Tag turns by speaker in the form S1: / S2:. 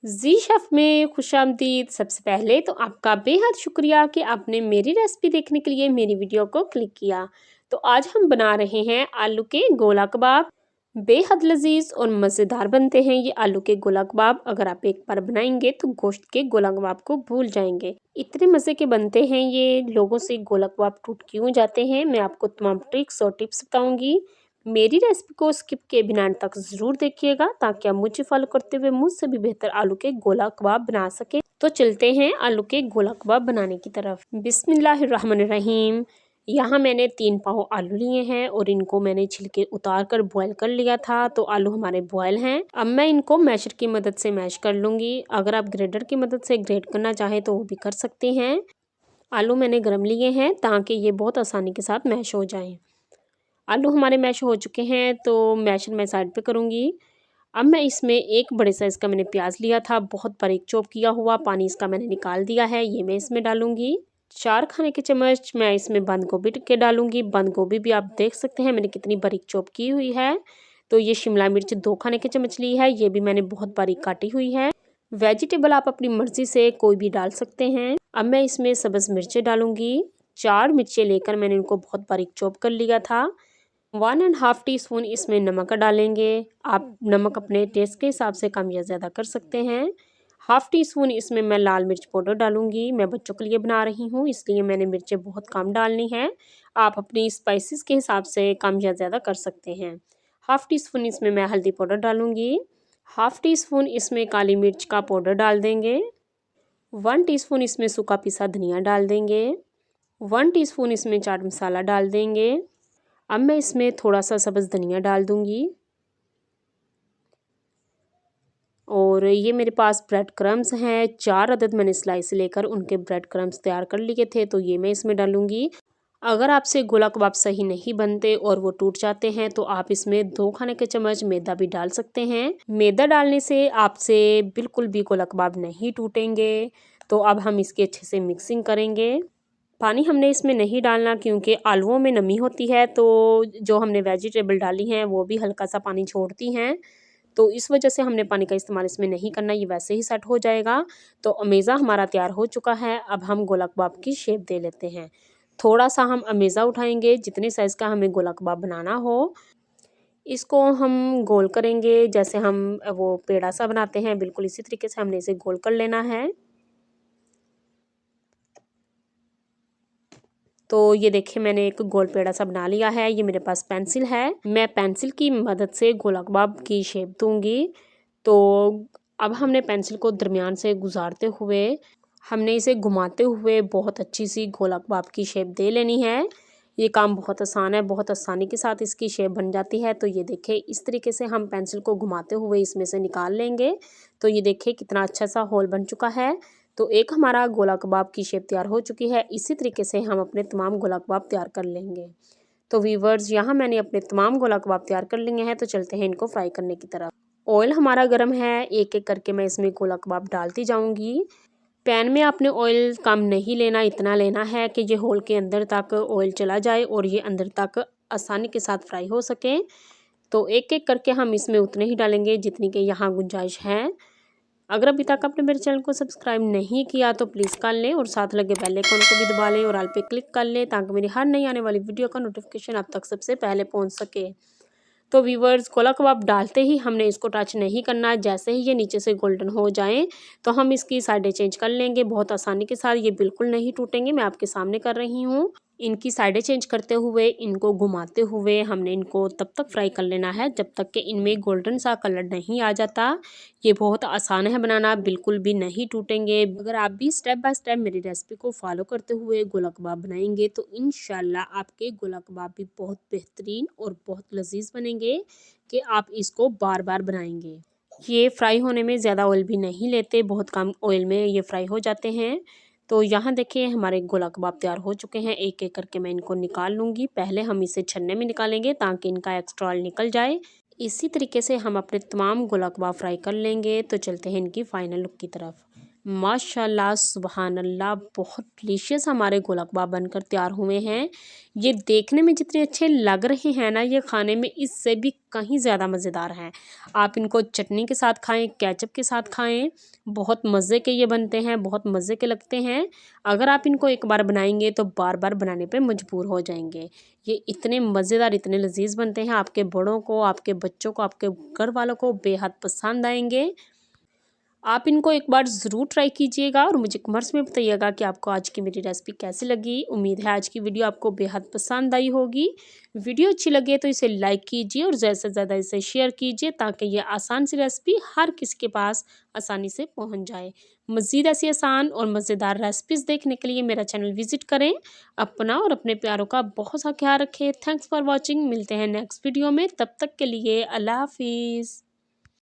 S1: जी chef में खुशामदीद। सबसे पहले तो आपका बेहद शुक्रिया कि आपने मेरी रेसिपी देखने के लिए मेरी वीडियो को क्लिक किया। तो आज हम बना रहे हैं आलू के गोला कबाब। बेहद लजीज और मज़ेदार बनते हैं ये आलू के गोला कबाब। अगर आप एक बार बनाएंगे तो गोश्त के गोला कबाब को भूल जाएंगे। इतने मज़े के बनते हैं ये, लोगों से गोला कबाब टूट क्यों जाते हैं, मैं आपको तमाम ट्रिक्स और टिप्स बताऊंगी। मेरी रेसिपी को स्किप किए बिना अंत तक ज़रूर देखिएगा ताकि आप मुझे फॉलो करते हुए मुझसे भी बेहतर आलू के गोला कबाब बना सके। तो चलते हैं आलू के गोला कबाब बनाने की तरफ। बिस्मिल्लाहिर्रहमानिर्रहीम। यहाँ मैंने 3 पाव आलू लिए हैं और इनको मैंने छिलके उतार कर बॉयल कर लिया था। तो आलू हमारे बॉयल हैं। अब मैं इनको मैशर की मदद से मैश कर लूँगी। अगर आप ग्रेटर की मदद से ग्रेट करना चाहें तो वो भी कर सकते हैं। आलू मैंने गर्म लिए हैं ताकि ये बहुत आसानी के साथ मैश हो जाएं। आलू हमारे मैश हो चुके हैं तो मैशर मैं साइड पे करूँगी। अब मैं इसमें एक बड़े साइज़ का मैंने प्याज लिया था, बहुत बारीक चॉप किया हुआ, पानी इसका मैंने निकाल दिया है, ये मैं इसमें डालूँगी। 4 खाने के चम्मच मैं इसमें बंद गोभी के डालूँगी। बंद गोभी भी आप देख सकते हैं मैंने कितनी बारीक चॉप की हुई है। तो ये शिमला मिर्च 2 खाने के चम्मच ली है, ये भी मैंने बहुत बारीक काटी हुई है। वेजिटेबल आप अपनी मर्ज़ी से कोई भी डाल सकते हैं। अब मैं इसमें सब्ज़ मिर्चें डालूँगी। 4 मिर्चें लेकर मैंने इनको बहुत बारीक चॉप कर लिया था। 1½ टीस्पून इसमें नमक डालेंगे। आप नमक अपने टेस्ट के हिसाब से कम या ज़्यादा कर सकते हैं। ½ टीस्पून इसमें मैं लाल मिर्च पाउडर डालूँगी। मैं बच्चों के लिए बना रही हूँ इसलिए मैंने मिर्चें बहुत कम डालनी है। आप अपनी स्पाइसेस के हिसाब से कम या ज़्यादा कर सकते हैं। ½ टीस्पून इसमें मैं हल्दी पाउडर डालूँगी। ½ टीस्पून इसमें काली मिर्च का पाउडर डाल देंगे। 1 टीस्पून इसमें सूखा पिसा धनिया डाल देंगे। 1 टीस्पून इसमें चाट मसाला डाल देंगे। अब मैं इसमें थोड़ा सा सब्ज़ धनिया डाल दूँगी। और ये मेरे पास ब्रेड क्रम्स हैं, 4 अदद मैंने स्लाइस लेकर उनके ब्रेड क्रम्स तैयार कर लिए थे तो ये मैं इसमें डालूँगी। अगर आपसे गोला कबाब सही नहीं बनते और वो टूट जाते हैं तो आप इसमें 2 खाने के चम्मच मैदा भी डाल सकते हैं। मैदा डालने से आपसे बिल्कुल भी गोला कबाब नहीं टूटेंगे। तो अब हम इसकी अच्छे से मिक्सिंग करेंगे। पानी हमने इसमें नहीं डालना क्योंकि आलूओं में नमी होती है, तो जो हमने वेजिटेबल डाली हैं वो भी हल्का सा पानी छोड़ती हैं। तो इस वजह से हमने पानी का इस्तेमाल इसमें नहीं करना, ये वैसे ही सेट हो जाएगा। तो अमेज़ा हमारा तैयार हो चुका है। अब हम गोला कबाब की शेप दे लेते हैं। थोड़ा सा हम अमेज़ा उठाएंगे, जितने साइज़ का हमें गोला कबाब बनाना हो इसको हम गोल करेंगे। जैसे हम वो पेड़ा सा बनाते हैं बिल्कुल इसी तरीके से हमने इसे गोल कर लेना है। तो ये देखिए मैंने एक गोल पेड़ा सा बना लिया है। ये मेरे पास पेंसिल है, मैं पेंसिल की मदद से गोला कबाब की शेप दूंगी। तो अब हमने पेंसिल को दरमियान से गुजारते हुए हमने इसे घुमाते हुए बहुत अच्छी सी गोला कबाब की शेप दे लेनी है। ये काम बहुत आसान है, बहुत आसानी के साथ इसकी शेप बन जाती है। तो ये देखिए इस तरीके से हम पेंसिल को घुमाते हुए इसमें से निकाल लेंगे। तो ये देखिए कितना अच्छा सा होल बन चुका है। तो एक हमारा गोला कबाब की शेप तैयार हो चुकी है। इसी तरीके से हम अपने तमाम गोला कबाब तैयार कर लेंगे। तो व्यूअर्स यहाँ मैंने अपने तमाम गोला कबाब तैयार कर लिए हैं। तो चलते हैं इनको फ्राई करने की तरफ। ऑयल हमारा गर्म है, एक एक करके मैं इसमें गोला कबाब डालती जाऊँगी। पैन में आपने ऑयल कम नहीं लेना, इतना लेना है कि ये होल के अंदर तक ऑयल चला जाए और ये अंदर तक आसानी के साथ फ्राई हो सके। तो एक एक करके हम इसमें उतने ही डालेंगे जितनी कि यहाँ गुंजाइश है। अगर अभी तक आपने मेरे चैनल को सब्सक्राइब नहीं किया तो प्लीज़ कर लें और साथ लगे बेल आइकन को भी दबा लें और ऑल पे क्लिक कर लें ताकि मेरी हर नई आने वाली वीडियो का नोटिफिकेशन आप तक सबसे पहले पहुंच सके। तो व्यूअर्स गोला कबाब डालते ही हमने इसको टच नहीं करना। जैसे ही ये नीचे से गोल्डन हो जाएं तो हम इसकी साइडें चेंज कर लेंगे बहुत आसानी के साथ। ये बिल्कुल नहीं टूटेंगे, मैं आपके सामने कर रही हूँ। इनकी साइडें चेंज करते हुए इनको घुमाते हुए हमने इनको तब तक फ्राई कर लेना है जब तक कि इनमें गोल्डन सा कलर नहीं आ जाता। ये बहुत आसान है बनाना, बिल्कुल भी नहीं टूटेंगे। अगर आप भी स्टेप बाय स्टेप मेरी रेसिपी को फॉलो करते हुए गोला कबाब बनाएंगे तो इंशाल्लाह आपके गोला कबाब भी बहुत बेहतरीन और बहुत लजीज बनेंगे कि आप इसको बार बार बनाएंगे। ये फ्राई होने में ज़्यादा ऑयल भी नहीं लेते, बहुत कम ऑयल में ये फ्राई हो जाते हैं। तो यहाँ देखिए हमारे गोला कबाब तैयार हो चुके हैं। एक एक करके मैं इनको निकाल लूँगी। पहले हम इसे छन्ने में निकालेंगे ताकि इनका एक्स्ट्रा ऑयल निकल जाए। इसी तरीके से हम अपने तमाम गोला कबाब फ्राई कर लेंगे। तो चलते हैं इनकी फाइनल लुक की तरफ। माशाल्लाह सुबहान अल्लाह, बहुत डिलीशियस हमारे गोला कबाब बनकर तैयार हुए हैं। ये देखने में जितने अच्छे लग रहे हैं ना, ये खाने में इससे भी कहीं ज़्यादा मज़ेदार हैं। आप इनको चटनी के साथ खाएं, केचप के साथ खाएं, बहुत मज़े के ये बनते हैं, बहुत मज़े के लगते हैं। अगर आप इनको एक बार बनाएंगे तो बार बार बनाने पे मजबूर हो जाएंगे। ये इतने मज़ेदार, इतने लजीज बनते हैं, आपके बड़ों को, आपके बच्चों को, आपके घर वालों को बेहद पसंद आएंगे। आप इनको एक बार ज़रूर ट्राई कीजिएगा और मुझे कमेंट्स में बताइएगा कि आपको आज की मेरी रेसिपी कैसी लगी। उम्मीद है आज की वीडियो आपको बेहद पसंद आई होगी। वीडियो अच्छी लगे तो इसे लाइक कीजिए और ज़्यादा से ज़्यादा इसे शेयर कीजिए, ताकि ये आसान सी रेसिपी हर किसी के पास आसानी से पहुंच जाए। मज़ीद ऐसी आसान और मज़ेदार रेसिपीज़ देखने के लिए मेरा चैनल विज़िट करें। अपना और अपने प्यारों का बहुत सा ख्याल रखें। Thanks for watching. मिलते हैं नेक्स्ट वीडियो में, तब तक के लिए अल्लाह हाफिज़।